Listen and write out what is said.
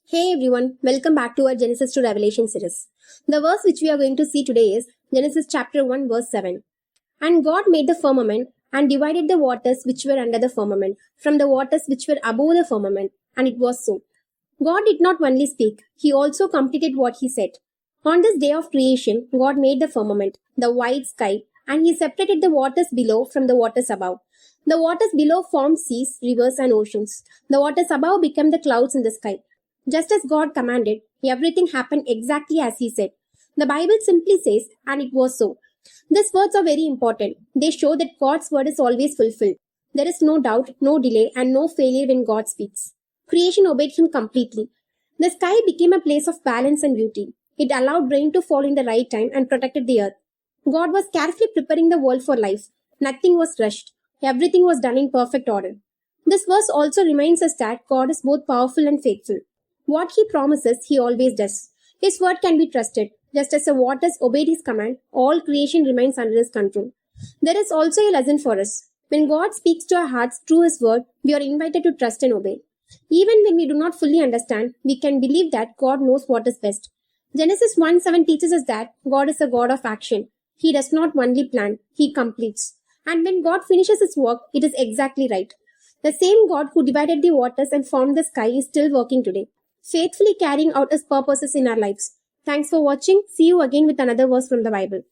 Hey everyone, welcome back to our Genesis to Revelation series. The verse which we are going to see today is Genesis chapter 1 verse 7. And God made the firmament and divided the waters which were under the firmament from the waters which were above the firmament, and it was so. God did not only speak, he also completed what he said. On this day of creation, God made the firmament, the wide sky, and he separated the waters below from the waters above. The waters below formed seas, rivers, and oceans. The waters above became the clouds in the sky. Just as God commanded, everything happened exactly as he said. The Bible simply says, and it was so. These words are very important. They show that God's word is always fulfilled. There is no doubt, no delay, and no failure when God speaks. Creation obeyed him completely. The sky became a place of balance and beauty. It allowed rain to fall in the right time and protected the earth. God was carefully preparing the world for life. Nothing was rushed. Everything was done in perfect order. This verse also reminds us that God is both powerful and faithful. What he promises, he always does. His word can be trusted. Just as the waters obeyed his command, all creation remains under his control. There is also a lesson for us. When God speaks to our hearts through his word, we are invited to trust and obey. Even when we do not fully understand, we can believe that God knows what is best. Genesis 1:7 teaches us that God is a God of action. He does not only plan, he completes. And when God finishes his work, it is exactly right. The same God who divided the waters and formed the sky is still working today, faithfully carrying out his purposes in our lives. Thanks for watching. See you again with another verse from the Bible.